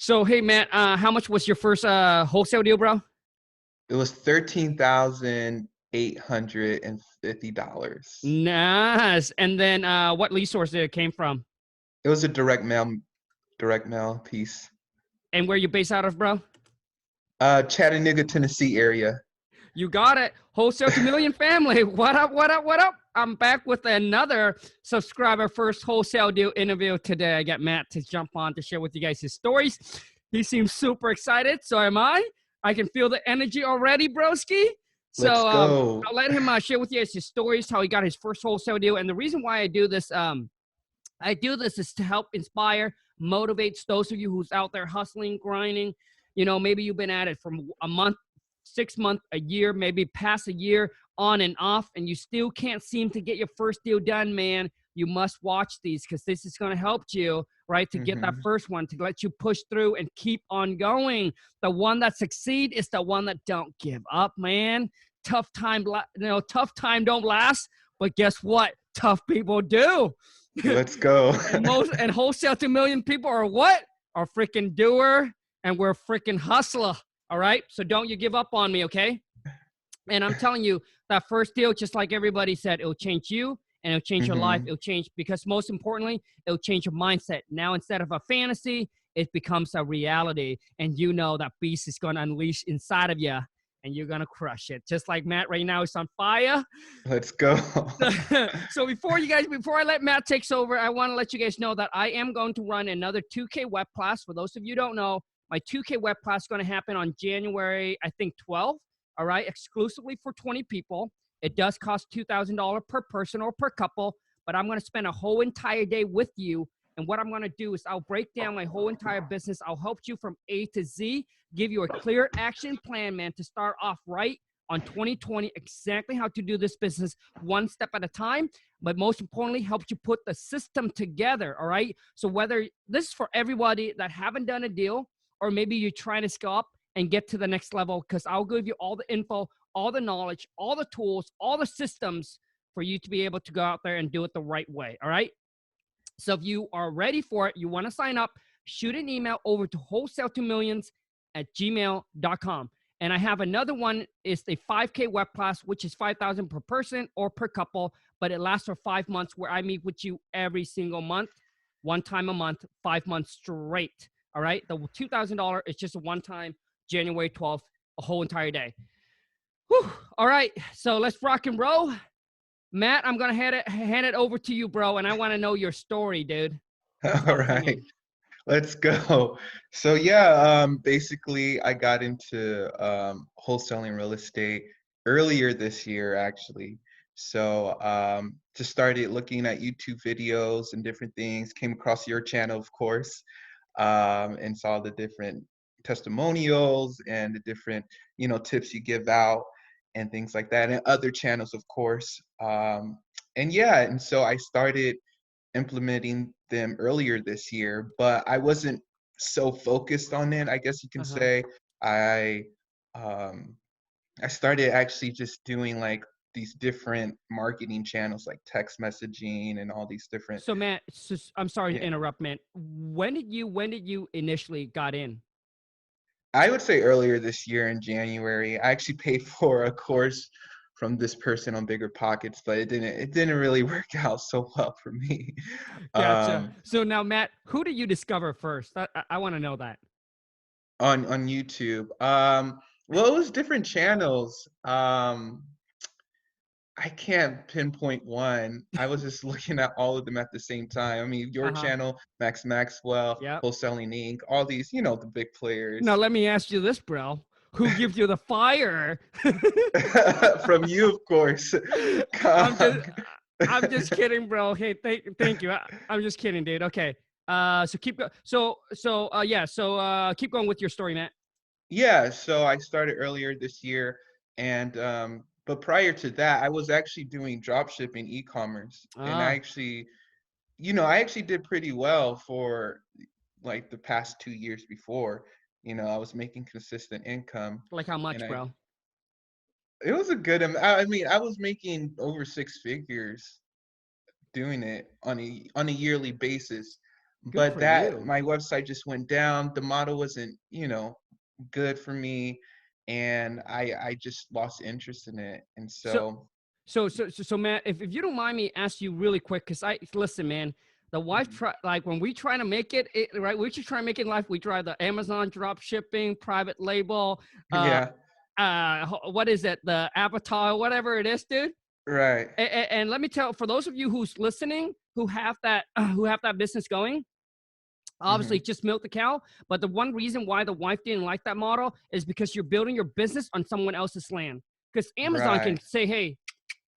So, hey, Matt, how much was your first wholesale deal, bro? It was $13,850. Nice. And then what lead source did it came from? It was a direct mail piece. And where you based out of, bro? Chattanooga, Tennessee area. You got it. Wholesale to Million family. What up, what up, what up? I'm back with another subscriber first wholesale deal interview today. I got Matt to jump on to share with you guys his stories. He seems super excited. So am I. I can feel the energy already, broski. Let's So go. I'll let him share with you guys his stories, how he got his first wholesale deal. And the reason why I do this is to help inspire, motivate those of you who's out there hustling, grinding. You know, maybe you've been at it for a month, 6 months, a year, maybe past a year on and off, and you still can't seem to get your first deal done, man. You must watch these because this is going to help you, right, to get that first one, to let you push through and keep on going. The one that succeed is the one that don't give up, man. Tough time don't last, but guess what? Tough people do. Let's go. and wholesale to million people are what? Are freaking doer, and we're freaking hustler. All right. So don't you give up on me, okay? And I'm telling you, that first deal, just like everybody said, it'll change you and it'll change your life. It'll change because most importantly, it'll change your mindset. Now, instead of a fantasy, it becomes a reality. And you know that beast is going to unleash inside of you and you're going to crush it. Just like Matt right now is on fire. Let's go. So before I let Matt takes over, I want to let you guys know that I am going to run another 2K web class. For those of you who don't know, my 2K web class is going to happen on January, I think, 12th. All right, exclusively for 20 people. It does cost $2,000 per person or per couple, but I'm going to spend a whole entire day with you. And what I'm going to do is I'll break down my whole entire business. I'll help you from A to Z, give you a clear action plan, man, to start off right on 2020, exactly how to do this business one step at a time, but most importantly, help you put the system together, all right? So whether this is for everybody that haven't done a deal, or maybe you're trying to scale up and get to the next level, because I'll give you all the info, all the knowledge, all the tools, all the systems for you to be able to go out there and do it the right way, all right? So if you are ready for it, you want to sign up, shoot an email over to wholesale2millions@gmail.com. And I have another one. It's a 5K web class, which is $5,000 per person or per couple, but it lasts for 5 months where I meet with you every single month, one time a month, 5 months straight. All right. The $2,000 is just a one-time January 12th, a whole entire day. Whew. All right. So let's rock and roll. Matt, I'm going to hand it over to you, bro. And I want to know your story, dude. All right. Let's go. So basically I got into wholesaling real estate earlier this year, actually. So just started looking at YouTube videos and different things, came across your channel, of course, and saw the different testimonials and the different, tips you give out and things like that, and other channels, of course. And so I started implementing them earlier this year, but I wasn't so focused on it, I guess you can say. I I started actually just doing like these different marketing channels like text messaging and all these different. So Matt, I'm sorry to Yeah. interrupt, man. When did you initially got in? I would say earlier this year in January. I actually paid for a course from this person on Bigger Pockets, but it didn't really work out so well for me. Gotcha. Um, So now, Matt, who did you discover first? I want to know that. on YouTube. Well, it was different channels. I can't pinpoint one. I was just looking at all of them at the same time. I mean, your Uh-huh. channel, Max Maxwell, Yep. Wholesaling Inc., all these, the big Now players. let me ask you this, bro. Who gives you the fire? From you, of course. I'm just Khang. I'm just kidding, bro. Hey, thank you. I'm just kidding, dude. Okay. So keep going. So keep going with your story, Matt. Yeah, so I started earlier this year, and but prior to that, I was actually doing drop shipping e-commerce, and Ah, I actually did pretty well for like the past 2 years before. I was making consistent income, like how and much, bro? it was a good I mean, I was making over six figures doing it on a yearly basis. Good but for that you. my website just went down. The model wasn't, good for me, and I just lost interest in it. And So so so Matt, if you don't mind me ask you really quick, because I listen, man, the wife Mhm. try like when we try to make it right, we just try to make it in life. We try the Amazon drop shipping, private label, uh, Yeah, what is it, the avatar, whatever it is, dude. right. And let me tell, for those of you who's listening, who have that who have that business going, obviously Mhm. just milk the cow. But the one reason why the wife didn't like that model is because you're building your business on someone else's land. Because Amazon can Right. say, hey,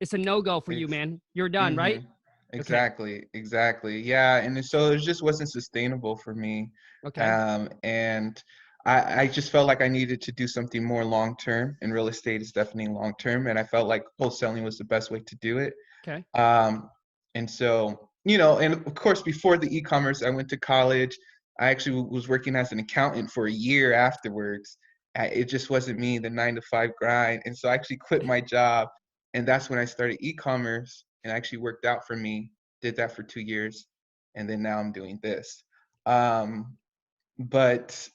it's a no-go for you, Ex man. You're done, right? Mhm. Okay. Exactly, exactly. Yeah, and so it just wasn't sustainable for me. Okay. And I just felt like I needed to do something more long term, and real estate is definitely long term, and I felt like wholesaling was the best way to do it. Okay. Um, and so, and of course, before the e-commerce, I went to college. I actually was working as an accountant for a year afterwards. It just wasn't me, the 9 to 5 grind. And so I actually quit my job. And that's when I started e-commerce, and actually worked out for me. Did that for 2 years. And then now I'm doing this. Um, but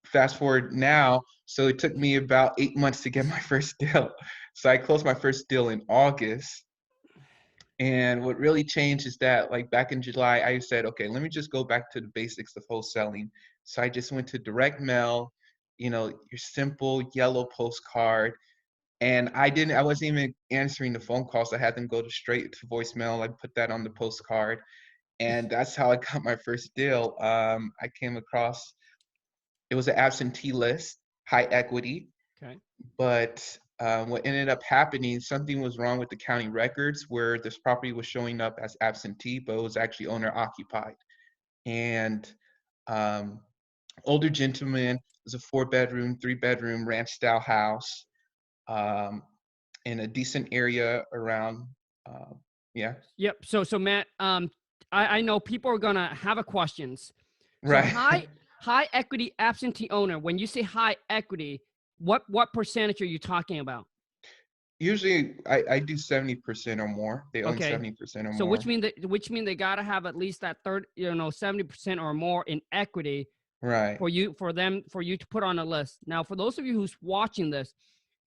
fast forward now, so it took me about 8 months to get my first deal. So I closed my first deal in August, and what really changed is that, like back in July, I said, okay, let me just go back to the basics of wholesaling. So I just went to direct mail, your simple yellow postcard. And I wasn't even answering the phone calls. I had them go to straight to voicemail. I put that on the postcard. And that's how I got my first deal. I came across, it was an absentee list, high equity. Okay. But what ended up happening, something was wrong with the county records where this property was showing up as absentee, but it was actually owner occupied. And um, older gentleman, it was a 4 bedroom, 3 bedroom ranch style house, um, in a decent area around, uh, yeah, Yep. So Matt, I know people are gonna have a questions. So right. high equity absentee owner. When you say high equity, what percentage are you talking about? Usually I do 70% or more. They own Okay. 70% or So more. which mean they gotta have at least that third, 70% or more in equity Right. for you to put on a list. Now, for those of you who's watching this,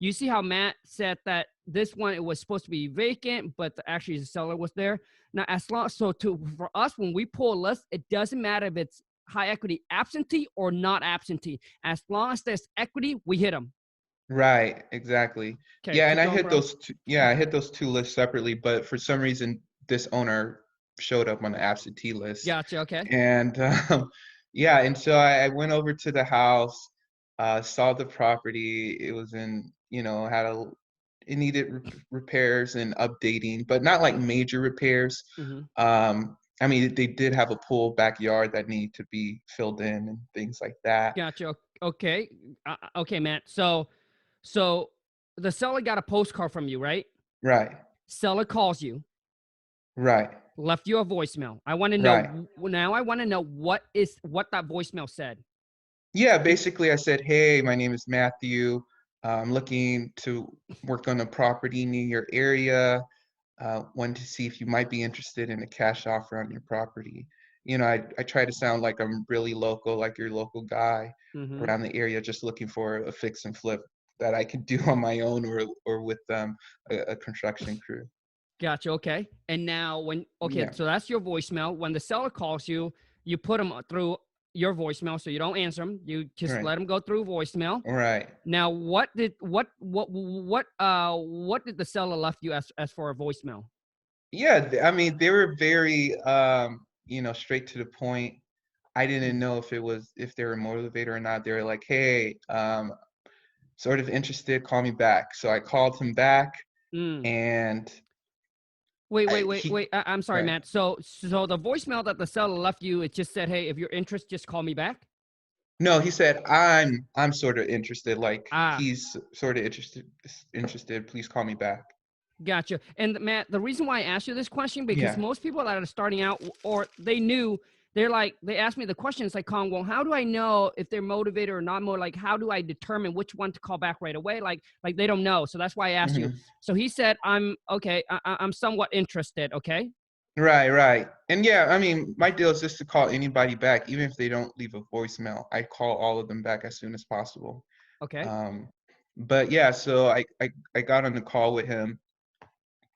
you see how Matt said that this one it was supposed to be vacant, but actually the seller was there. Now, as long so to for us when we pull a list, it doesn't matter if it's high equity absentee or not absentee. As long as there's equity, we hit them. Right, exactly. Okay, Yeah, and keep I going, hit bro. those two, yeah, I hit those two lists separately, but for some reason this owner showed up on the absentee list. Gotcha. Okay. And yeah, and so I went over to the house, saw the property. It was in, it needed repairs and updating, but not like major repairs. Mm-hmm. I mean, they did have a pool backyard that needed to be filled in and things like that. Gotcha. Okay. Okay, Matt. So the seller got a postcard from you, right? Right, Seller calls you, right, left you a voicemail. I want to right. know now. I want to know what that voicemail said. Yeah, basically, I said, "Hey, my name is Matthew. I'm looking to work on a property near your area. Wanted to see if you might be interested in a cash offer on your property." I try to sound like I'm really local, like your local guy Mm-hmm. around the area, just looking for a fix and flip that I could do on my own or with a construction crew. Gotcha. Okay. And now okay, Yeah, so that's your voicemail. When the seller calls you, you put them through your voicemail, so you don't answer them. You just right, let them go through voicemail. right. Now, what did the seller left you as for a voicemail? Yeah, I mean, they were very, straight to the point. I didn't know if they were motivated or not. They were like, "Hey, sort of interested, call me back." So I called him back, Mm. and he Wait. I'm sorry, right. Matt. So the voicemail that the seller left you, it just said, "Hey, if you're interested, just call me back." No, he said, I'm sort of interested, like Ah, he's sort of interested. Please call me back. gotcha. And Matt, the reason why I asked you this question because Yeah. most people that are starting out or they knew they asked me the question. It's like, Khang, well, how do I know if they're motivated or not motivated? Like, how do I determine which one to call back right away? Like they don't know. So that's why I asked you. Hmm. So he said, I'm okay. I'm somewhat interested. Okay. Right. And yeah, I mean, my deal is just to call anybody back, even if they don't leave a voicemail. I call all of them back as soon as possible. Okay. Um, but yeah, so I got on the call with him,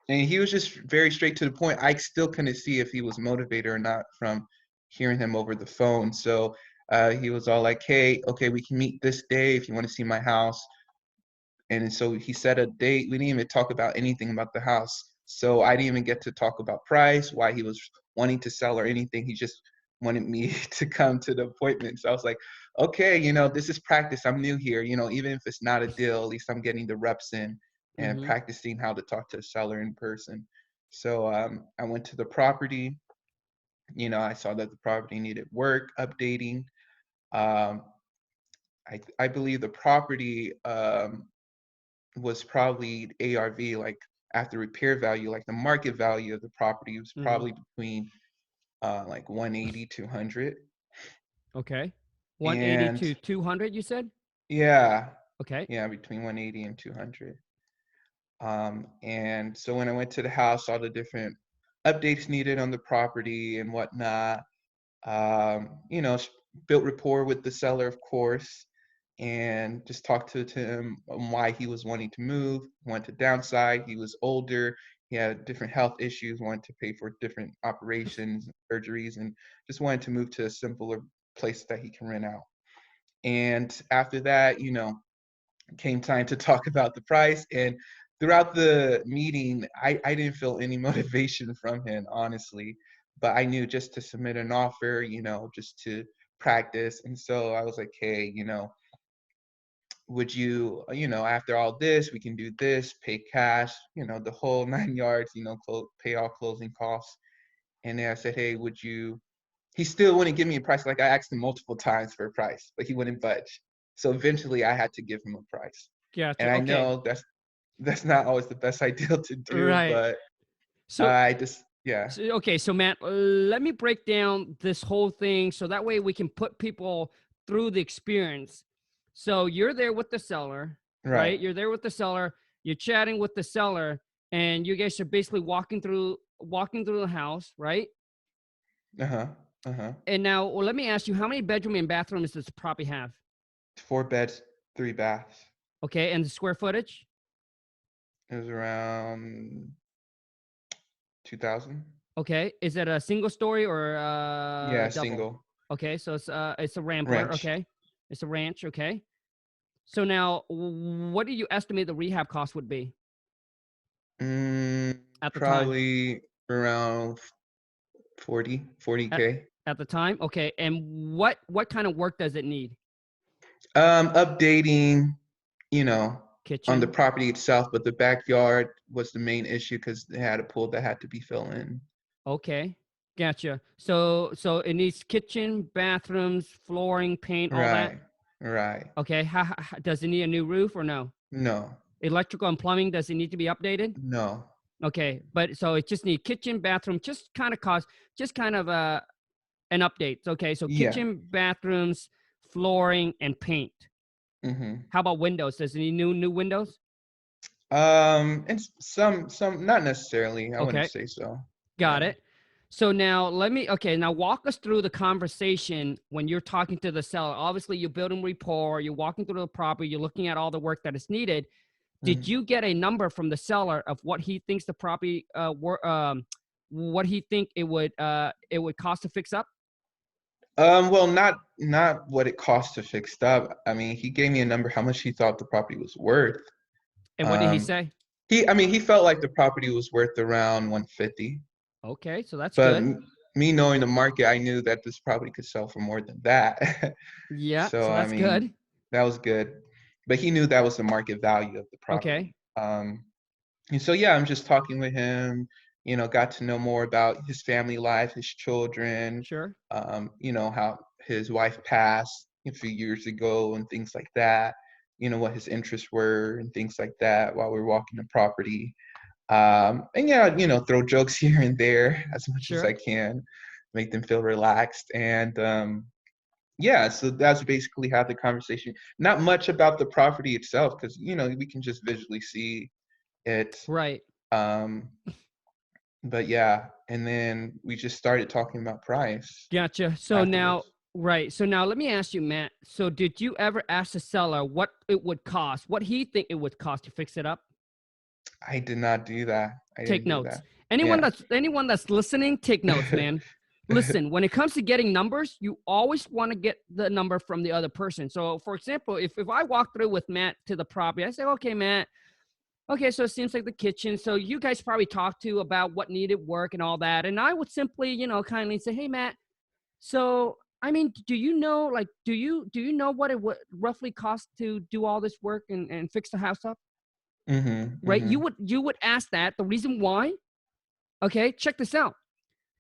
and he was just very straight to the point. I still couldn't see if he was motivated or not from hearing him over the phone. So he was all like, "Hey, okay, we can meet this day if you want to see my house." And so he set a date. We didn't even talk about anything about the house. So I didn't even get to talk about price, why he was wanting to sell or anything. He just wanted me to come to the appointment. So I was like, okay, this is practice. I'm new here. Even if it's not a deal, at least I'm getting the reps in and Mm-hmm. practicing how to talk to a seller in person. So I went to the property. I saw that the property needed work, updating. Um, I believe the property was probably ARV, like after repair value, like the market value of the property was Mm-hmm. probably between like 180 to 100. Okay. 180 And to 200, you said? yeah, Okay. yeah, between 180 and 200. And so when I went to the house, all the different updates needed on the property and whatnot, you know, built rapport with the seller, of course, and just talked to him on why he was wanting to move, wanted to downsize. He was older, he had different health issues, wanted to pay for different operations, surgeries, and just wanted to move to a simpler place that he can rent out. And after that, came time to talk about the price. And throughout the meeting, I didn't feel any motivation from him, honestly. But I knew just to submit an offer, just to practice. And so I was like, hey, would you, after all this, we can do this, pay cash, the whole 9 yards, pay all closing costs. And then I said, hey, would you, he still wouldn't give me a price. Like I asked him multiple times for a price, but he wouldn't budge. So eventually I had to give him a price. And Gotcha. I Okay. know that's not always the best idea to do, Right. but So, I just yeah. so Matt, let me break down this whole thing so that way we can put people through the experience. So you're there with the seller, Right. right? You're there with the seller, you're chatting with the seller, and you guys are basically walking through the house, right? Uh-huh. Uh-huh. And now, well, let me ask you, how many bedroom and bathrooms does the property have? 4 beds, 3 baths. Okay, and the square footage? It was around 2,000. Okay, is it a single story or Yeah, double? single Okay, so it's a rambler. ranch. Okay, it's a ranch. Okay, so now what do you estimate the rehab cost would be at the time? Probably around 40, At 40K. at the time, okay. And what kind of work does it need? Updating, you know, on the Kitchen. property itself, but the backyard was the main issue because they had a pool that had to be filled in. Okay, gotcha. So it needs kitchen, bathrooms, flooring, paint, all that. Right. Right. Okay, does it need a new roof or no? No. Electrical and plumbing, does it need to be updated? No. Okay, but so it just need kitchen, bathroom, just kind of an update. Okay, so Yeah. kitchen, bathrooms, flooring, and paint. Mhm. How about windows? Does it need new windows? And some not necessarily. I wouldn't Okay, say so. got Yeah. it. So now now walk us through the conversation when you're talking to the seller. Obviously, you're building rapport, you're walking through the property, you're looking at all the work that is needed. Did Mhm. you get a number from the seller of what he thinks the property what he think it would cost to fix up? Well, not what it cost to fix up. I mean, he gave me a number how much he thought the property was worth. And what did he Um, say? he felt like the property was worth around 150. Okay, so that's But good. me knowing the market, I knew that this property could sell for more than that. Yeah, So so I that's mean, good. that was good. But he knew that was the market value of the Okay, property. And so yeah, I'm just talking with him, got to know more about his family life, his children, sure. how his wife passed a few years ago and things like that, what his interests were and things like that while we were walking the property. And yeah, throw jokes here and there as much as I Sure. can, make them feel relaxed. And yeah, so that's basically how the conversation, not much about the property itself, because we can just visually see it. Right. Um, but yeah, and then we just started talking about price Gotcha. So now, afterwards. right. So now let me ask you, Matt. So did you ever ask the seller what it would cost, what he think it would cost to fix it up? I did not do that. I Take didn't do notes. that. Yeah. Anyone that's listening, take notes, man. Listen, when it comes to getting numbers, you always want to get the number from the other person. So for example, if I walk through with Matt to the property, I say, okay, Matt, okay, so it seems like the kitchen. So you guys probably talked to about what needed work and all that. And I would simply, kindly say, hey, Matt, so I mean, do you know, like, do you know what it would roughly cost to do all this work and fix the house up? Mhm. Right? You Mhm. would you would ask that. The reason why, okay, check this out.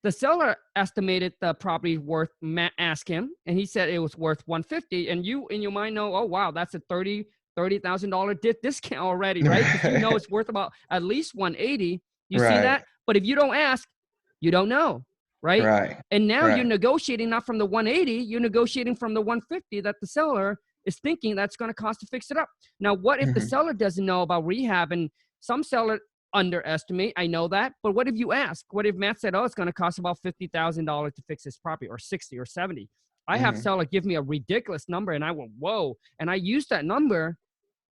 The seller estimated the property worth, Matt asked him, and he said it was worth 150. And you in your mind know, oh wow, that's a $30,000 discount already, right? Because you know it's worth about at least 180. You see Right. that? But if you don't ask, you don't know, right? Right. And now you're Right. negotiating not from the 180, you're negotiating from the 150 that the seller is thinking that's going to cost to fix it up. Now, what if the Mhm. seller doesn't know about rehab? And some seller underestimate. I know that. But what if you ask? What if Matt said, oh, it's going to cost about $50,000 to fix this property, or 60 or 70? I have Mhm. seller give me a ridiculous number and I went, whoa. And I used that number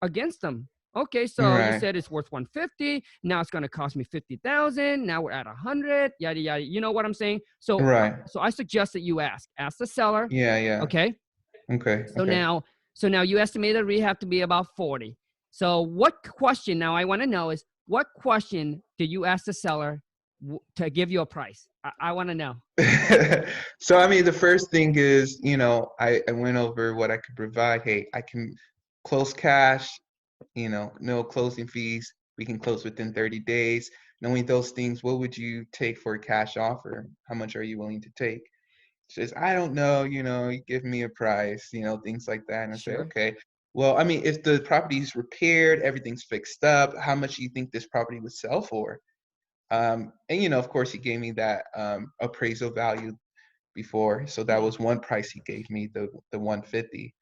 against them. Okay, so you Right. said it's worth 150. Now it's going to cost me 50,000. Now we're at 100. Yada yada. You know what I'm saying? Right. So I suggest that you ask the seller. Yeah, yeah. Okay, Okay. so Okay. now, so now you estimated rehab to be about 40. So what question now I want to know is, what question did you ask the seller to give you a price? I want to know. So I mean, the first thing is, I went over what I could provide. Hey, I can close cash, no closing fees. We can close within 30 days. Knowing those things, what would you take for a cash offer? How much are you willing to take? She says, I don't know, you give me a price, things like that. And I say, Sure, okay. Well, I mean, if the property's repaired, everything's fixed up, how much do you think this property would sell for? And of course, he gave me that appraisal value before, so that yeah, was one price he gave me, the 150.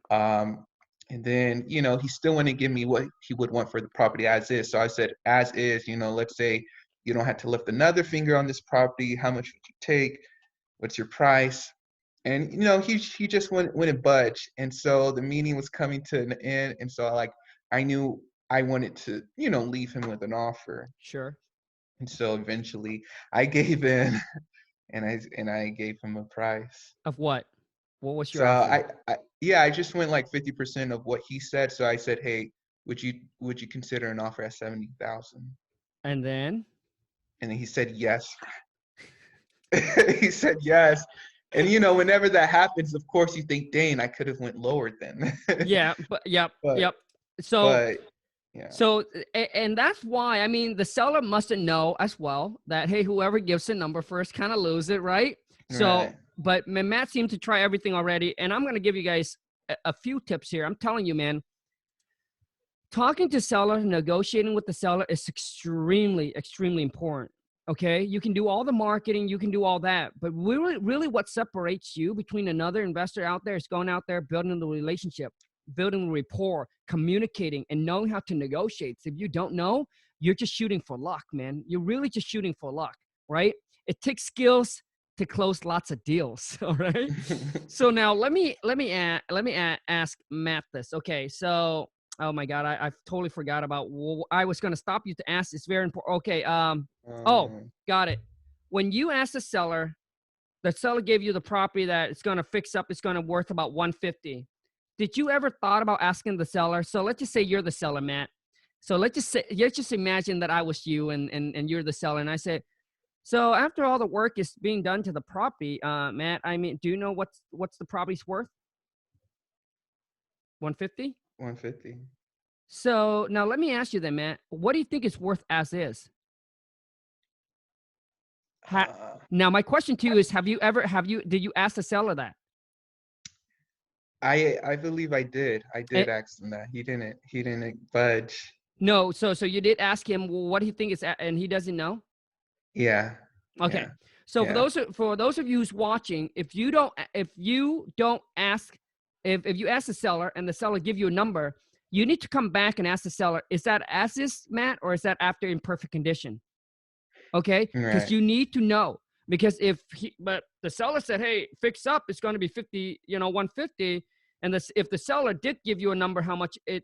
Um, and then he still wouldn't give me what he would want for the property as is. So I said, as is, let's say you don't have to lift another finger on this property. How much would you take? What's your price? And he just wouldn't budge. And so the meeting was coming to an end. And so I knew I wanted to leave him with an offer. sure. And so eventually I gave in and I gave him a price. Of what? What was your So offer? yeah, I just went like 50% of what he said. So I said, hey, would you consider an offer at 70,000? And then, And then he said yes. He said yes. And whenever that happens, of course you think, dang, I could have went lower then. yeah, but yep, but yep. So, but yeah. so, and that's why, I mean, the seller mustn't know as well that, hey, whoever gives the number first kind of lose it, right? So, Right. but Matt seemed to try everything already. And I'm going to give you guys a few tips here. I'm telling you, man, talking to seller, negotiating with the seller is extremely, extremely important. Okay. You can do all the marketing, you can do all that. But really what separates you between another investor out there is going out there, building the relationship, building rapport, communicating, and knowing how to negotiate. So if you don't know, you're just shooting for luck, man. You're really just shooting for luck, right? It takes skills to close lots of deals. All right. So now let me ask Matt this. Okay. So, oh my God, I totally forgot about. I was going to stop you to ask. It's very important. Okay. Oh, um, got it. When you ask the seller gave you the property that it's going to fix up. It's going to worth about 150. Did you ever thought about asking the seller? So let's just say you're the seller, Matt. So let's just imagine that I was you and you're the seller, and I said, so after all the work is being done to the property, Matt, I mean, do you know what's the property's worth? 150. 150. So now let me ask you then, Matt. What do you think it's worth as is? Ha- Uh, Now my question to you is: did you ask the seller that? I believe I did. I Eh, did ask him that. He didn't budge. no. So you did ask him, well, what do you think and he doesn't know. Yeah. Okay. Yeah. So Yeah. for those of you who's watching, if you don't ask, if you ask the seller and the seller give you a number, you need to come back and ask the seller, is that as is, Matt, or is that after imperfect condition? Okay. Because Right. you need to know. Because but the seller said, hey, fix up, it's going to be 50, 150. And if the seller did give you a number, how much it,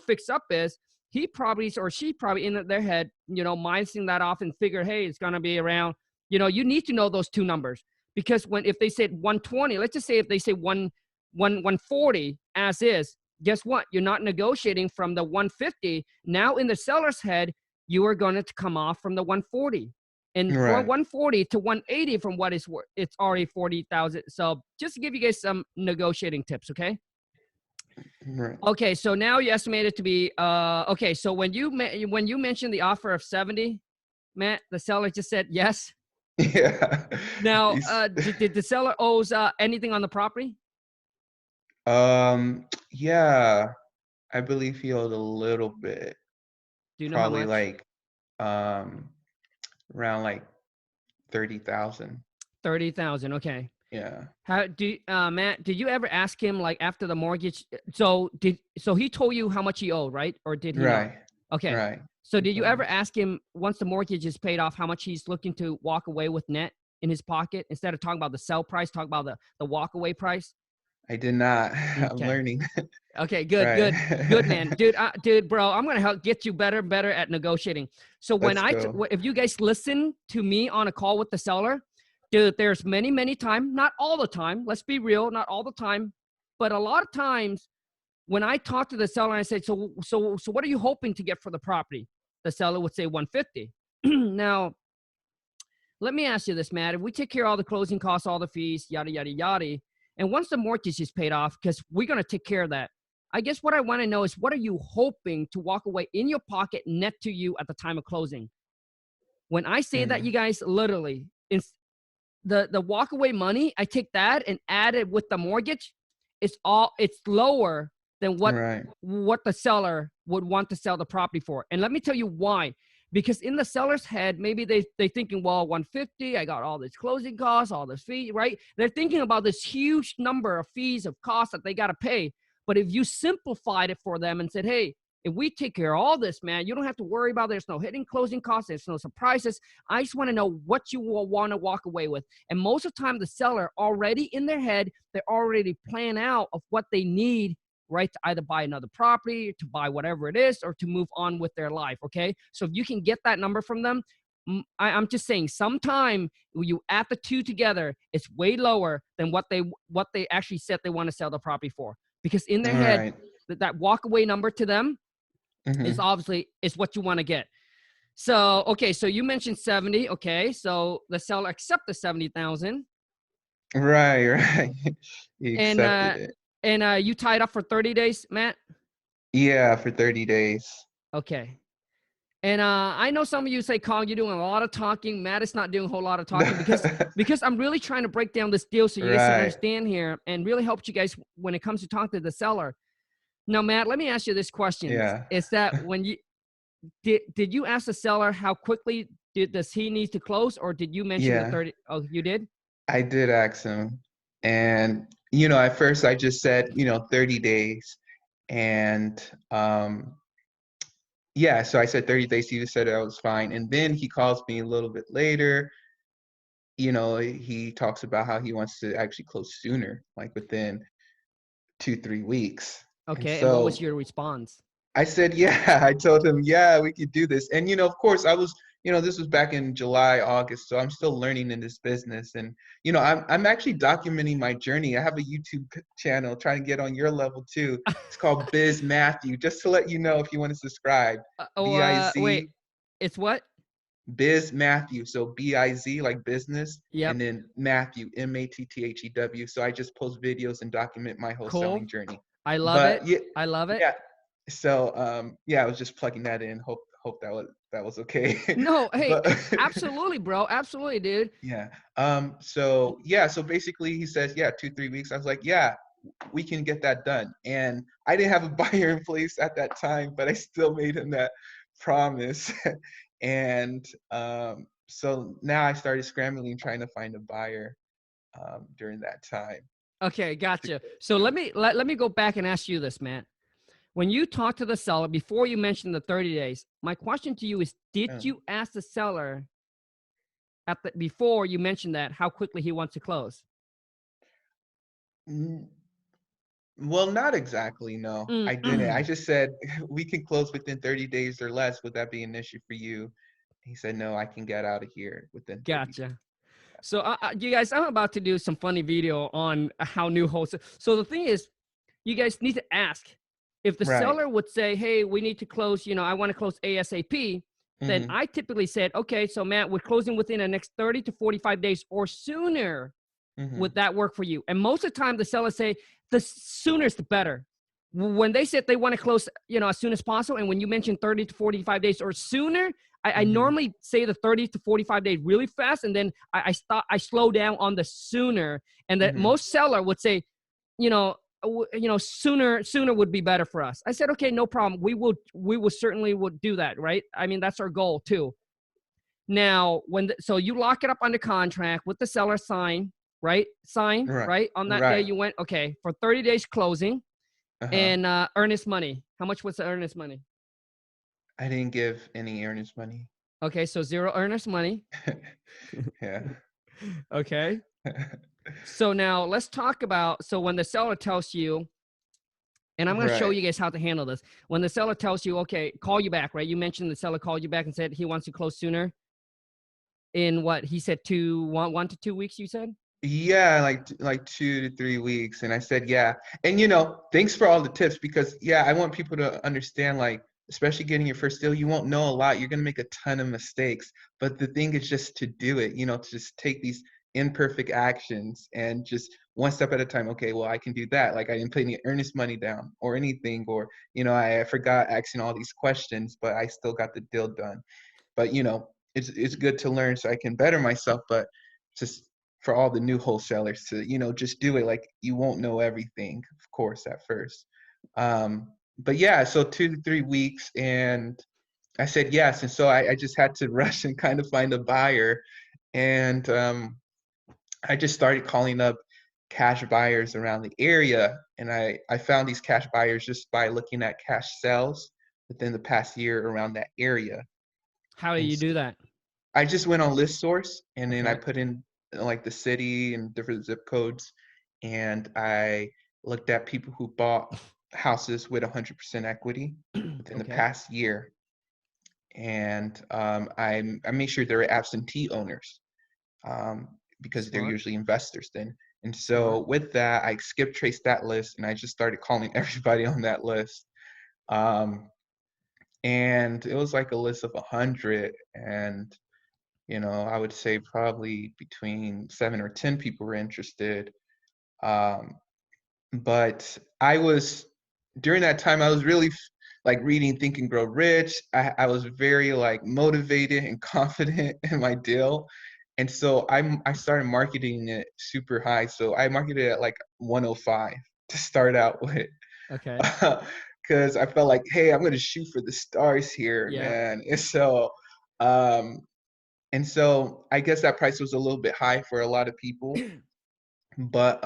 fix up is, he probably, or she probably in their head, minusing that off and figure, hey, it's going to be around, you need to know those two numbers. Because if they said 120, let's just say if they say 140 as is, guess what? You're not negotiating from the 150. Now in the seller's head, you are going to come off from the 140. And for Right. 140 to 180 from what is worth, it's already 40,000. So just to give you guys some negotiating tips, okay? Right. Okay, so now you estimate it to be okay. So when you mentioned the offer of 70, Matt, the seller just said yes. Yeah. Now, He's, did the seller owes anything on the property? yeah, I believe he owed a little bit, Do you know how probably much? like um around like 30,000. 30,000. Okay. Yeah. Matt, did you ever ask him like after the mortgage? So he told you how much he owed, right? Or did he not? Right. Okay. Right. So He did you told ever me. ask him once the mortgage is paid off, how much he's looking to walk away with net in his pocket instead of talking about the sell price, talk about the walk away price? I did not. I'm Okay. learning. Okay, good, Right. good, good, man, dude, bro. I'm gonna help get you better and better at negotiating. So Let's go. if you guys listen to me on a call with the seller, dude, there's many time, not all the time. Let's be real, not all the time, but a lot of times when I talk to the seller, I say, so what are you hoping to get for the property? The seller would say 150. Now, let me ask you this, Matt. If we take care of all the closing costs, all the fees, yada, yada, yada, and once the mortgage is paid off, because we're going to take care of that, I guess what I want to know is what are you hoping to walk away in your pocket net to you at the time of closing? When I say that, you Mm. guys, literally, it's the walk away money, I take that and add it with the mortgage. It's lower than Right. what the seller would want to sell the property for. And let me tell you why. Because in the seller's head, maybe they thinking, well, 150, I got all this closing costs, all this fee, right? They're thinking about this huge number of fees of costs that they got to pay. But if you simplified it for them and said, hey, if we take care of all this, man, you don't have to worry about there's no hidden closing costs, there's no surprises. I just want to know what you will want to walk away with. And most of the time, the seller already in their head, they already plan out of what they need, right, to either buy another property, to buy whatever it is, or to move on with their life. Okay, so if you can get that number from them, I'm just saying, sometime when you add the two together, it's way lower than what they actually said they want to sell the property for. Because in their head, Right. that walk away number to them is Hmm. obviously is what you want to get. So okay, so you mentioned 70. Okay, so the seller accept the 70,000, Right. Right. He and accepted it. you tied up for 30 days, Matt. Yeah, for 30 days. Okay. And I know some of you say, Khang, you're doing a lot of talking. Matt is not doing a whole lot of talking because I'm really trying to break down this deal so you guys can Right. understand here and really help you guys when it comes to talk to the seller. Now, Matt, let me ask you this question: Yeah. is that when you did you ask the seller how quickly does he need to close, or did you mention the Yeah. 30? Oh, you did? I did ask him. And, at first I just said, 30 days. And yeah, so I said 30 days. He just said that was fine. And then he calls me a little bit later. He talks about how he wants to actually close sooner, like within 2, 3 weeks. And Okay. And what was so your response? I said, yeah, I told him, yeah, we could do this. And, of course, this was back in July, August. So I'm still learning in this business. And, I'm actually documenting my journey. I have a YouTube channel trying to get on your level too. It's called Bizmatthew, just to let you know if you want to subscribe. Wait, BIZ, it's what? Bizmatthew. So BIZ, like business, Yep. and then Matthew, Mattthew. So I just post videos and document my Cool. wholesaling journey. I love it. But yeah, I love it. yeah, so, yeah, I was just plugging that in. Hope that was okay. No, hey, But absolutely, bro. Absolutely, dude. yeah. So yeah, so basically he says, yeah, 2, 3 weeks. I was like, yeah, we can get that done. And I didn't have a buyer in place at that time, but I still made him that promise. And so now I started scrambling trying to find a buyer during that time Okay, to gotcha. go So through. let me go back and ask you this, man. when you talk to the seller before you mentioned the 30 days, my question to you is, did Yeah. you ask the seller before you mentioned that how quickly he wants to close? Mm, well, not exactly, no. I didn't. I Mm. just said, "We can close within 30 days or less. Would that be an issue for you?" He said, "No, I can get out of here within 30 days." Gotcha. So, you guys, I'm about to do some funny video on how new wholesale. So the thing is, you guys need to ask if the Right. seller would say, "Hey, we need to close. I want to close ASAP." Then Mhm. I typically said, "Okay, so Matt, we're closing within the next 30 to 45 days or sooner. Would Mhm. that work for you?" And most of the time, the sellers say the sooner is the better. When they said they want to close, as soon as possible, and when you mentioned 30 to 45 days or sooner, I Mhm. normally say the 30 to 45 days really fast, and then I slow down on the sooner, and that Mhm. most seller would say, sooner would be better for us. I said, okay, no problem. We will certainly would do that, right? I mean, that's our goal too. Now, so you lock it up under contract with the seller sign, right? Sign, Right. right? On that day, Right. you went, okay, for 30 days closing Uh-huh. and earnest money. How much was the earnest money? I didn't give any earnest money. Okay, so zero earnest money. Yeah. Okay. So now let's talk about, so when the seller tells you, and I'm going to show Right. you guys how to handle this. When the seller tells you, okay, call you back, right? You mentioned the seller called you back and said he wants to close sooner in what he said, 1 to 2 weeks, you said? Yeah, like 2 to 3 weeks, and I said, "Yeah." And, thanks for all the tips because, yeah, I want people to understand, like, especially getting your first deal, you won't know a lot, you're gonna make a ton of mistakes, but the thing is just to do it, to just take these imperfect actions and just one step at a time, "Okay, well, I can do that." Like, I didn't put any earnest money down or anything, or, I forgot asking all these questions, but I still got the deal done. But, it's good to learn so I can better myself, but just for all the new wholesalers to, just do it. Like, you won't know everything, of course, at first. But yeah, so 2 to 3 weeks, and I said yes, and so I just had to rush and kind of find a buyer, and, I just started calling up cash buyers around the area, and I found these cash buyers just by looking at cash sales within the past year around that area, How do and you do that? I just went on list source and then I Okay. put in like the city and different zip codes, and I looked at people who bought houses with 100% equity within the Okay. past year, and I made sure they're absentee owners, because they're Smart. usually investors then. And Smart. so with that, I skip traced that list and I just started calling everybody on that list. Um, and it was like a list of 100, and I would say probably between 7 or 10 people were interested. Um, but during that time, I was really like reading Think and Grow Rich. I was very like motivated and confident in my deal. And so I started marketing it super high. So I marketed it at like 105 to start out with. Okay. Because I felt like, hey, I'm going to shoot for the stars here, Yeah. man. Um, and so I guess that price was a little bit high for a lot of people, but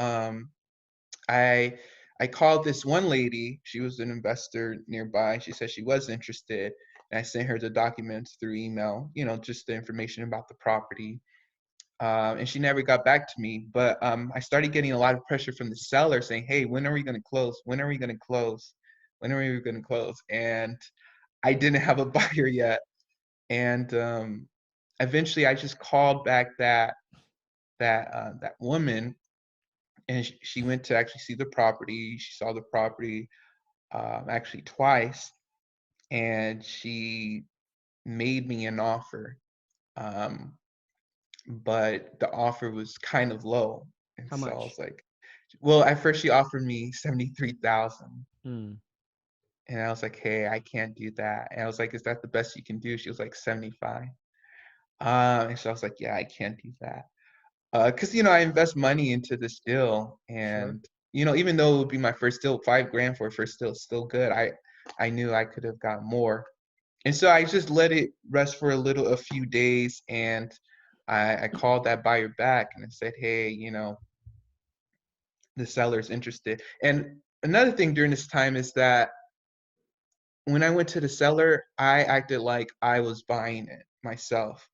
I I called this one lady. She was an investor nearby. She said she was interested, and I sent her the documents through email. Just the information about the property. And she never got back to me. But I started getting a lot of pressure from the seller saying, "Hey, when are we going to close? When are we going to close? When are we going to close?" And I didn't have a buyer yet. And eventually, I just called back that woman, and she went to actually see the property. She saw the property actually twice, and she made me an offer. Um, but the offer was kind of low, and How so I much? was like, well, at first she offered me 73,000. Hmm. And I was like, hey, I can't do that. And I was like, is that the best you can do? She was like 75. And so I was like, yeah, I can't do that. Because I invest money into this deal, Sure. and even though it would be my first deal, 5 grand for a first deal is still good. I knew I could have got more, and so I just let it rest for a few days, and I called that buyer back and I said, hey, the seller's interested. And another thing during this time is that when I went to the seller, I acted like I was buying it myself.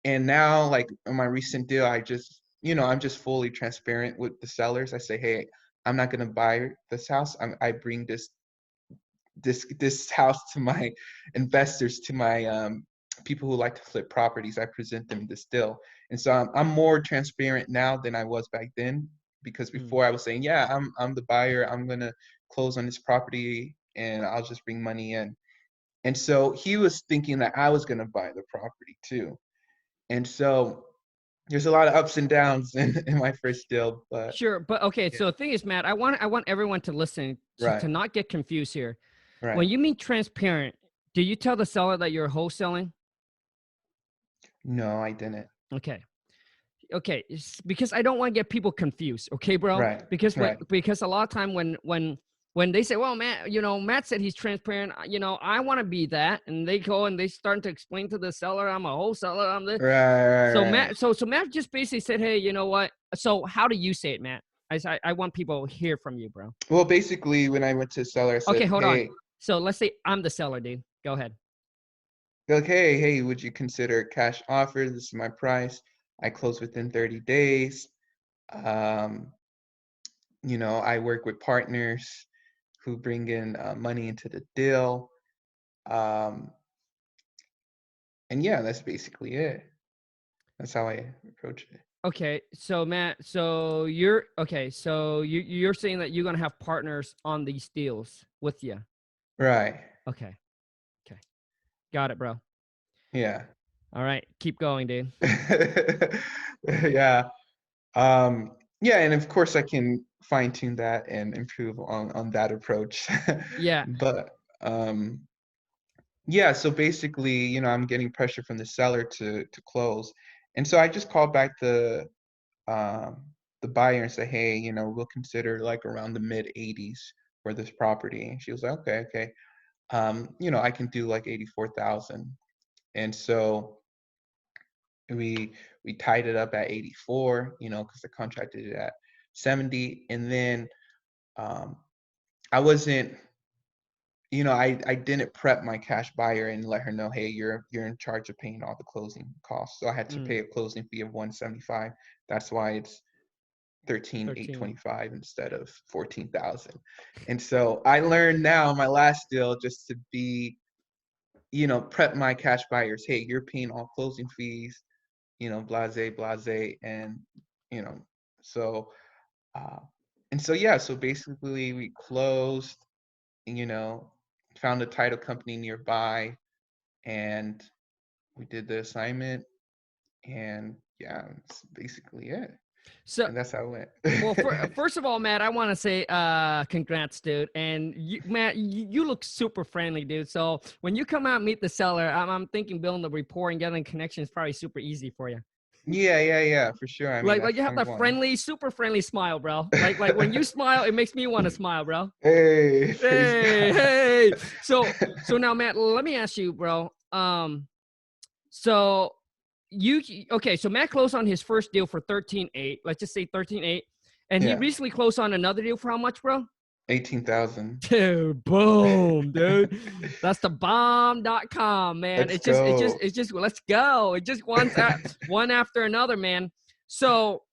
And now, like in my recent deal, I just, I'm just fully transparent with the sellers. I say, hey, I'm not going to buy this house. I bring this house to my investors, to my people who like to flip properties. I present them this deal. And so I'm more transparent now than I was back then, because before I was saying, yeah, I'm the buyer. I'm going to close on this property and I'll just bring money in. And so he was thinking that I was going to buy the property too. And so there's a lot of ups and downs in my first deal, but Sure, but okay. yeah. So the thing is, Matt, I want everyone to listen to Right, not get confused here. When right. you mean transparent, do you tell the seller that you're wholesaling? No, I didn't. Okay. Okay, because I don't want to get people confused. Okay, bro. Right, Because right, because a lot of time when they say, well, Matt, Matt said he's transparent. I want to be that, and they go and they start to explain to the seller, I'm a wholesaler. I'm this. right, right, So right. Matt just basically said, hey, you know what? So how do you say it, Matt? I want people to hear from you, bro. Well, basically, when I went to the seller, I Okay, said, hold on. hey, So let's say I'm the seller, dude. Go ahead. like, hey, would you consider a cash offer? This is my price. I close within 30 days. Um, I work with partners who bring in money into the deal. Um, and yeah, that's basically it. That's how I approach it. Okay, so Matt, so you're saying that you're gonna have partners on these deals with you. Right. Okay, okay, got it, bro. Yeah. All right, keep going, dude. Yeah. Um, yeah, and of course I can fine tune that and improve on that approach. Yeah. But yeah, so basically, I'm getting pressure from the seller to close. And so I just called back um the buyer and say, hey, we'll consider like around the mid 80s for this property. And she was like, okay, okay. I can do like 84,000. And so we tied it up at 84, because the contract did it at 70. And then um, I wasn't, I didn't prep my cash buyer and let her know, hey, you're in charge of paying all the closing costs. So I had to Mm, pay a closing fee of 175. That's why it's 13. 13,825 instead of 14,000. And so I learned now my last deal just to be, prep my cash buyers. Hey, you're paying all closing fees, blase, blase, and you know, so uh, and so yeah, so basically we closed, you know, found a title company nearby, and we did the assignment, and yeah, that's basically it, So, and that's how it well, went. first of all, Matt, I want to say, congrats, dude. And Matt, you look super friendly, dude. So when you come out and meet the seller, I'm thinking building the rapport and getting connection is probably super easy for you. Yeah, for sure. I mean, Like that's you have number that one. friendly, super friendly smile, bro. Like when you smile, it makes me want to smile, bro. Hey, praise Hey, God. hey. So now, Matt, let me ask you, bro. So you okay? So Matt closed on his first deal for 13.8. Let's just say 13.8, and he Yeah, recently closed on another deal for how much, bro? 18,000. Dude, boom, dude. That's the bomb.com, man. Let's go. It's just let's go. It just one after another, man. So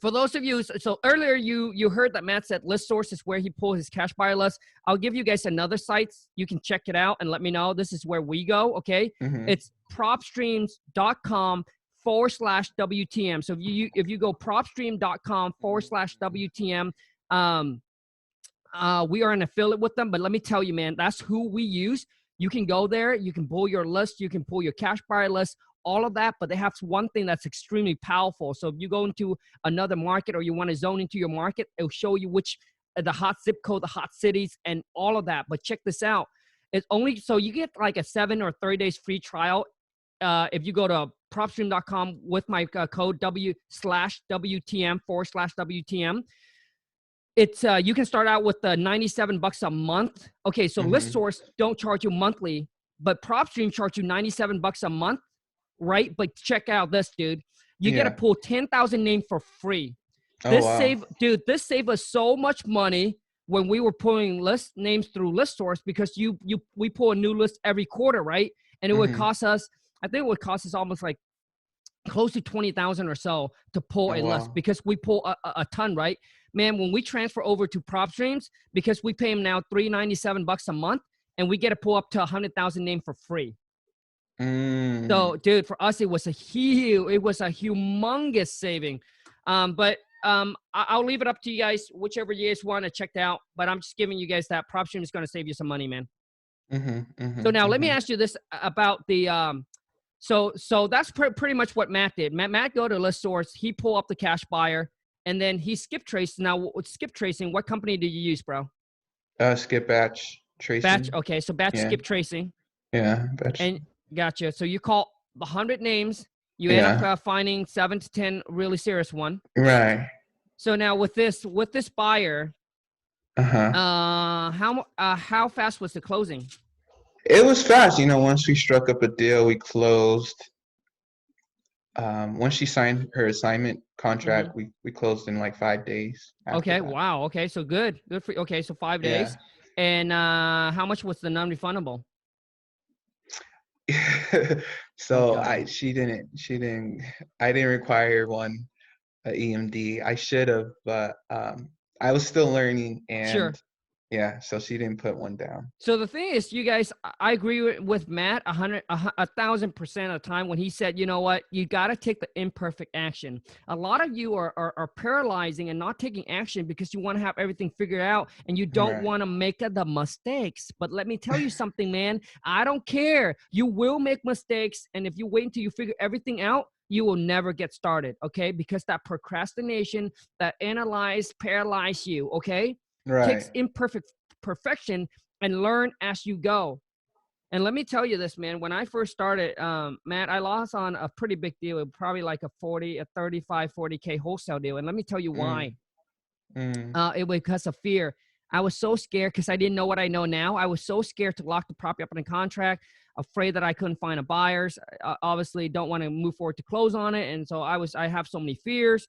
for those of you, so earlier you heard that Matt said list source is where he pulls his cash buyer list. I'll give you guys another site. You can check it out and let me know. This is where we go. Okay. Hmm. It's propstreams.com/WTM. So if you go propstream.com/WTM, we are an affiliate with them, but let me tell you, man, that's who we use. You can go there, you can pull your list, you can pull your cash buyer list, all of that, but they have one thing that's extremely powerful. So if you go into another market or you want to zone into your market, it'll show you which the hot zip code, the hot cities, and all of that. But check this out. It's only so you get like a 7 or 30 days free trial. If you go to propstream.com with my code W/WTM /WTM, it's you can start out with $97 a month. Okay, so list Hmm. source don't charge you monthly, but PropStream charge you $97 a month, right? But check out this, dude. You get to Yeah. pull 10,000 names for free. Oh, wow. This save us so much money. when we were pulling list names through list source, because we pull a new list every quarter, right? And it would Mm-hmm. cost us, I think it would cost us almost like close to 20,000 or so to pull Oh a list, wow. because we pull a ton, right? Man, when we transfer over to prop streams, because we pay them now $397 a month, and we get to pull up to 100,000 name for free. Mm. So, dude, for us, it was a humongous saving. I'll leave it up to you guys, whichever you guys want to check out. But I'm just giving you guys that prop stream is going to save you some money, man. Mm-hmm. So Mm-hmm. now let me Mm-hmm. ask you this about the So that's pretty much what Matt did. Matt go to list source, he pull up the cash buyer, and then he skip traced. Now with skip tracing, what company do you use, bro? Skip batch Batch. tracing. Okay, so batch Yeah. skip tracing, Yeah. Batch. and gotcha. So you call the 100 names, you end up Yeah. finding 7 to 10 really serious one. Right. So now with this buyer, Uh-huh. how fast was the closing? It was fast. Once we struck up a deal, we closed. Once she signed her assignment Hmm. contract, we closed in like 5 days after Okay, that. wow. Okay, so good for you. Okay, so 5 days. Yeah. And how much was the non-refundable? Oh So God. I didn't require one, EMD. I should have, but I was still learning, Sure. and yeah, so she didn't put one down. So the thing is, you guys, I agree with Matt 1,000% of the time when he said, you know what, you got to take the imperfect action. A lot of you are paralyzing and not taking action because you want to have everything figured out and you don't Right. want to make the mistakes. But let me tell you something, man. I don't care. You will make mistakes, and if you wait until you figure everything out, you will never get started. Okay, because that procrastination, that paralyze you. Okay, takes Right. imperfect perfection and learn as you go. And let me tell you this, man, when I first started, Matt, I lost on a pretty big deal, probably like a 35, 40K wholesale deal. And let me tell you why. Mm, mm, It was because of fear. I was so scared because I didn't know what I know now. I was so scared to lock the property up in a contract, afraid that I couldn't find a buyers. Obviously don't want to move forward to close on it. And so I have so many fears.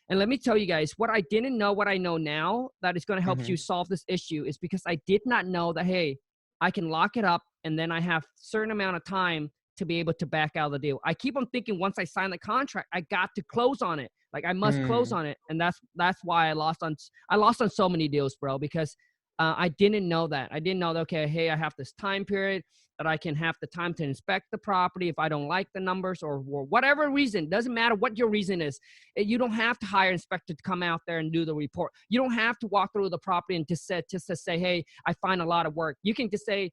And let me tell you guys, what I didn't know, what I know now that is going to help mm-hmm. you solve this issue is because I did not know that, hey, I can lock it up and then I have a certain amount of time to be able to back out of the deal. I keep on thinking once I sign the contract, I got to close on it. Like I must close Mm, on it. And that's why I lost on so many deals, bro, because I didn't know that. I didn't know that, okay, hey, I have this time period that I can have the time to inspect the property if I don't like the numbers or whatever reason. Doesn't matter what your reason is. You don't have to hire an inspector to come out there and do the report. You don't have to walk through the property and just to say, hey, I find a lot of work. You can just say,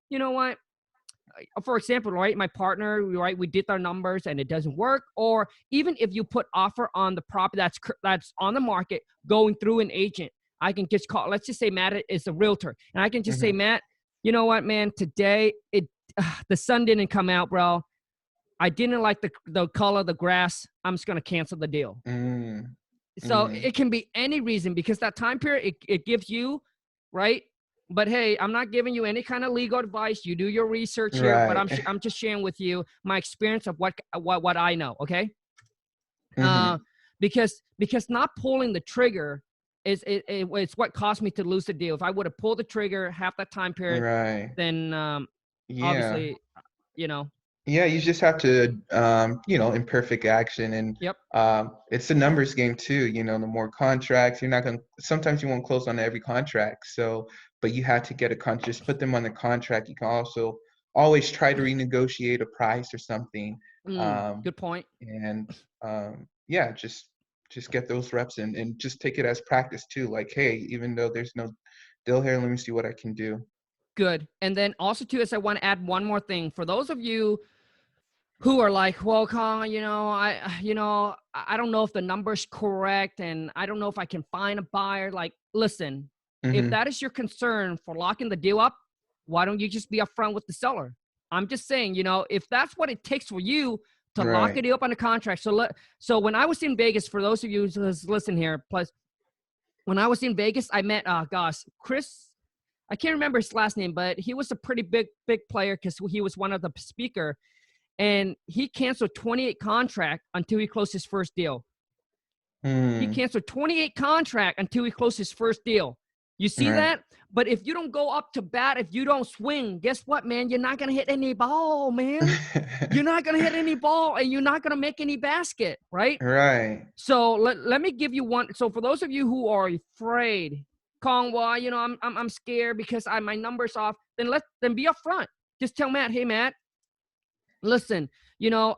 you know what? For example, right, my partner, right, we did our numbers and it doesn't work. Or even if you put offer on the property that's on the market going through an agent, I can just call, let's just say Matt is a realtor, and I can just say, mm-hmm. Matt, you know what, man, today the sun didn't come out, bro. I didn't like the color of the grass. I'm just going to cancel the deal. Mm, So mm, it can be any reason, because that time period, it gives you, right? But hey, I'm not giving you any kind of legal advice. You do your research here, but right. I'm just sharing with you my experience of what I know. Okay. Uh, Mm-hmm. because not pulling the trigger it's what cost me to lose the deal. If I would have pulled the trigger half that time period, Right. then Yeah. obviously, you know. Yeah, you just have to, imperfect action, and Yep. it's a numbers game too. The more contracts, you're not gonna. Sometimes you won't close on every contract, so but you have to get a contract. Just put them on the contract. You can also always try to renegotiate a price or something, Good point. and yeah, just get those reps in, and just take it as practice too. Like, hey, even though there's no deal here, let me see what I can do. Good. And then also too, is I want to add one more thing for those of you who are like, well, Khang, I don't know if the number's correct and I don't know if I can find a buyer. Like, listen, if Mm-hmm. that is your concern for locking the deal up, why don't you just be upfront with the seller? I'm just saying, if that's what it takes for you to lock a Right. deal up on a contract. So when I was in Vegas, for those of you who listen here, plus when I was in Vegas, I met, Chris, I can't remember his last name, but he was a pretty big player because he was one of the speaker, and he canceled 28 contract until he closed his first deal. He Mm, canceled 28 contract until he closed his first deal. You see Right. that? But if you don't go up to bat, if you don't swing, guess what, man? You're not going to hit any ball, man. You're not going to hit any ball, and you're not going to make any basket, right? Right. So let me give you one. So for those of you who are afraid, Khang, well, you know, I'm scared because my number's off. Then be upfront. Just tell Matt, hey Matt, listen, you know,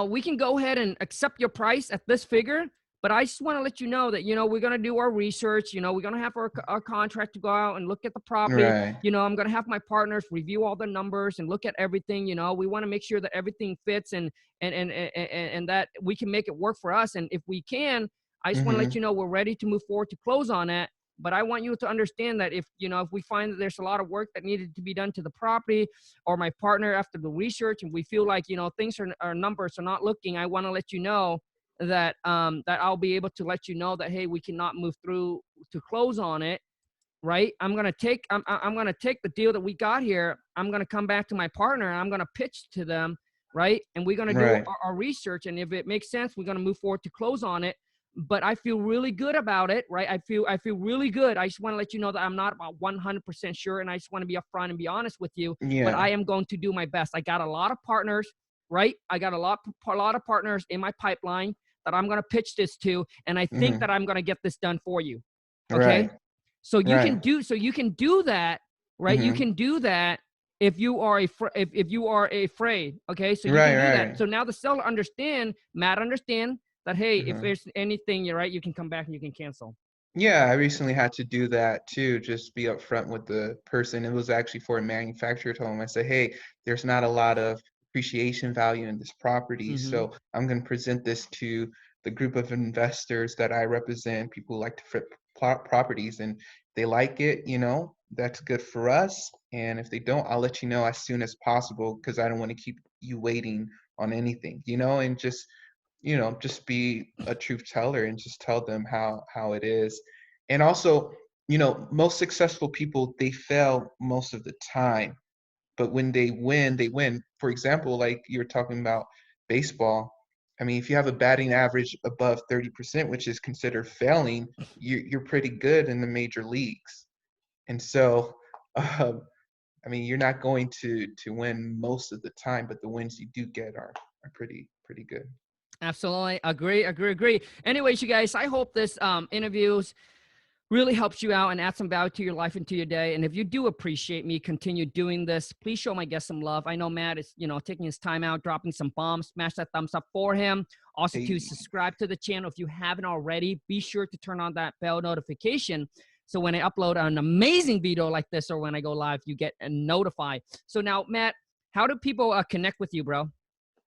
we can go ahead and accept your price at this figure, but I just want to let you know that, you know, we're going to do our research. You know, we're going to have our contract to go out and look at the property. Right. You know, I'm going to have my partners review all the numbers and look at everything. You know, we want to make sure that everything fits and that we can make it work for us. And if we can, I just want to let you know we're ready to move forward to close on it. But I want you to understand that if we find that there's a lot of work that needed to be done to the property, or my partner after the research, and we feel like, you know, things our numbers are not looking, I want to let you know that that I'll be able to let you know that, hey, we cannot move through to close on it. Right. I'm going to take the deal that we got here. I'm going to come back to my partner and I'm going to pitch to them. Right. And we're going to do Right. our research. And if it makes sense, we're going to move forward to close on it. But I feel really good about it, right? I feel really good. I just want to let you know that I'm not about 100% sure, and I just want to be upfront and be honest with you. Yeah. But I am going to do my best. I got a lot of partners, right? I got a lot of partners in my pipeline that I'm going to pitch this to, and I think that I'm going to get this done for you. Okay? Right. So you Right. can do that, right? You can do that if you are if you are afraid. Okay? So you can do that. So now the seller Matt understand that, hey, if there's anything, you're right, you can come back and you can cancel. Yeah, I recently had to do that too, just be upfront with the person. It was actually for a manufacturer. Told him, I said, hey, there's not a lot of appreciation value in this property. So I'm going to present this to the group of investors that I represent, people who like to flip properties, and they like it, you know, that's good for us. And if they don't, I'll let you know as soon as possible, because I don't want to keep you waiting on anything, you know, and just just be a truth teller and just tell them how it is. And also, most successful people, they fail most of the time, but when they win, they win. For example, like you were talking about baseball. I mean, if you have a batting average above 30%, which is considered failing, you're pretty good in the major leagues. And so, I mean, you're not going to win most of the time, but the wins you do get are pretty good. Absolutely. Agree. Anyways, you guys, I hope this interviews really helps you out and adds some value to your life and to your day. And if you do appreciate me continue doing this, please show my guest some love. I know Matt is, taking his time out, dropping some bombs. Smash that thumbs up for him. Also, to subscribe to the channel if you haven't already. Be sure to turn on that bell notification, so when I upload an amazing video like this or when I go live, you get notified. So now, Matt, how do people connect with you, bro?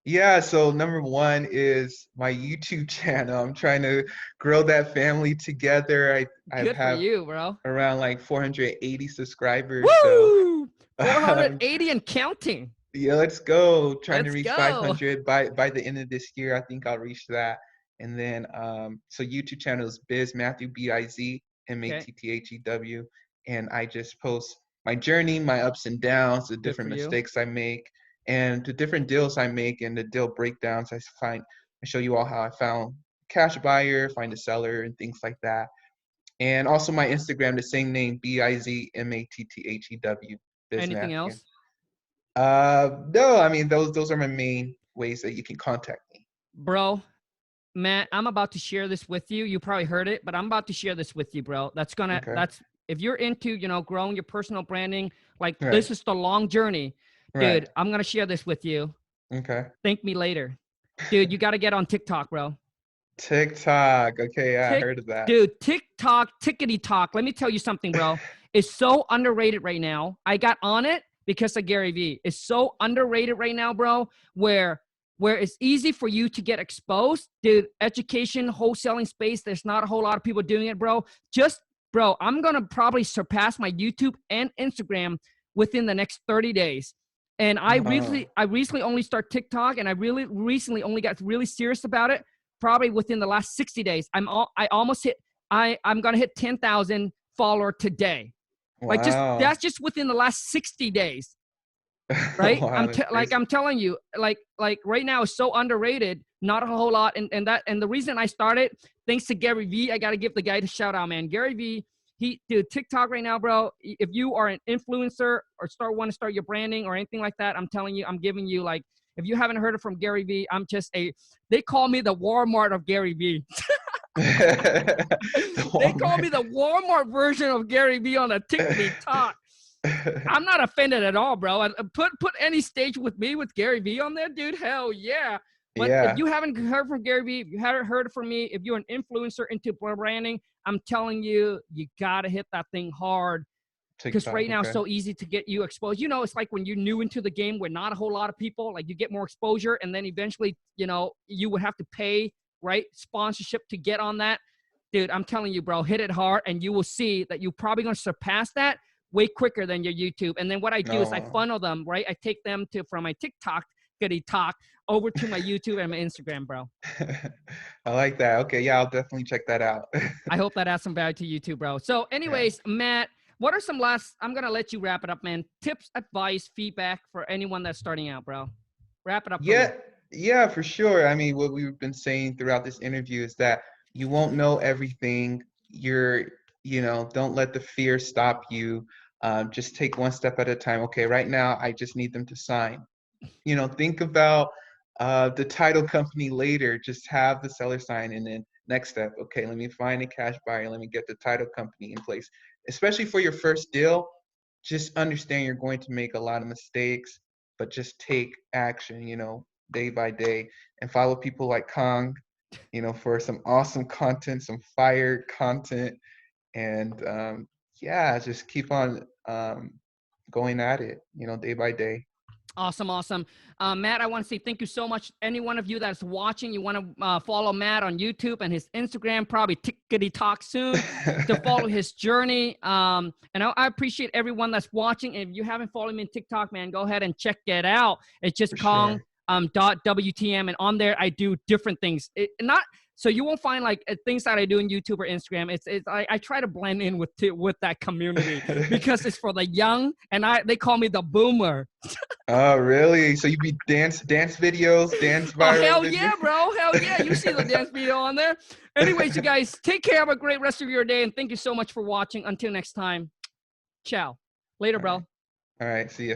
Yeah, so number one is my YouTube channel. I'm trying to grow that family together. I Good for have you, bro. around like 480 subscribers. Woo! So 480 and counting. yeah, let's go. Trying to Let's reach go. 500 by the end of this year. I think I'll reach that. And then so YouTube channel is Bizmatthew, Bizmatthew. And I just post my journey, my ups and downs, the different mistakes I make, and the different deals I make, and the deal breakdowns. I show you all how I found cash buyer, find a seller, and things like that. And also my Instagram, the same name, Bizmatthew. Anything Bizmatthew. else? No, I mean those are my main ways that you can contact me. Bro, Matt, I'm about to share this with you. You probably heard it, but I'm about to share this with you, bro. That's if you're into, growing your personal branding, like this is the long journey. Dude, I'm going to share this with you. Okay. Thank me later. Dude, you got to get on TikTok, bro. TikTok. Okay, yeah, I heard of that. Dude, TikTok, tickety talk. Let me tell you something, bro. It's so underrated right now. I got on it because of Gary Vee. It's so underrated right now, bro, where it's easy for you to get exposed. Dude, education, wholesaling space, there's not a whole lot of people doing it, bro. Bro, I'm going to probably surpass my YouTube and Instagram within the next 30 days. And I recently only started TikTok, and I really recently only got really serious about it probably within the last 60 days. I'm going to hit 10,000 follower today. Wow. That's just within the last 60 days. Right? Wow, I'm telling you, like right now it's so underrated, not a whole lot. And the reason I started, thanks to Gary Vee, I got to give the guy a shout out, man. Gary Vee, Dude, TikTok right now, bro. If you are an influencer or want to start your branding or anything like that, I'm telling you, I'm giving you like, if you haven't heard it from Gary Vee, they call me the Walmart of Gary Vee. They call me the Walmart version of Gary Vee on a TikTok. I'm not offended at all, bro. Put any stage with me with Gary Vee on there, dude. Hell yeah. But if you haven't heard from Gary Vee, if you haven't heard from me, if you're an influencer into branding, I'm telling you, you gotta hit that thing hard. Because right now it's so easy to get you exposed. You know, it's like when you're new into the game where not a whole lot of people, like you get more exposure, and then eventually, you know, you would have to pay, right, sponsorship to get on that. Dude, I'm telling you, bro, hit it hard, and you will see that you're probably going to surpass that way quicker than your YouTube. And then what I do is I funnel them, right? I take them from my TikTok, goody talk, over to my YouTube and my Instagram, bro. I like that. Okay, yeah, I'll definitely check that out. I hope that adds some value to you too, bro. So anyways, Matt, what are some I'm going to let you wrap it up, man. Tips, advice, feedback for anyone that's starting out, bro. Wrap it up. Yeah, for sure. I mean, what we've been saying throughout this interview is that you won't know everything. Don't let the fear stop you. Just take one step at a time. Okay, right now, I just need them to sign. Think about the title company later. Just have the seller sign, and then next step, okay, let me find a cash buyer. Let me get the title company in place. Especially for your first deal, just understand you're going to make a lot of mistakes, but just take action, day by day, and follow people like Khang, for some awesome content, some fire content, and just keep on going at it, day by day. Awesome. Matt, I want to say thank you so much. Any one of you that's watching, you want to follow Matt on YouTube and his Instagram, probably tickety talk soon, to follow his journey. And I appreciate everyone that's watching. And if you haven't followed me on TikTok, man, go ahead and check it out. It's just Khang .wtm, and on there I do different things. So you won't find like things that I do on YouTube or Instagram. I try to blend in with that community because it's for the young, and they call me the boomer. Oh, really? So you be dance videos, dance viral Oh, hell videos? Yeah, bro. Hell yeah. You see the dance video on there. Anyways, you guys, take care. Have a great rest of your day, and thank you so much for watching. Until next time, ciao. Later, bro. All right. See ya.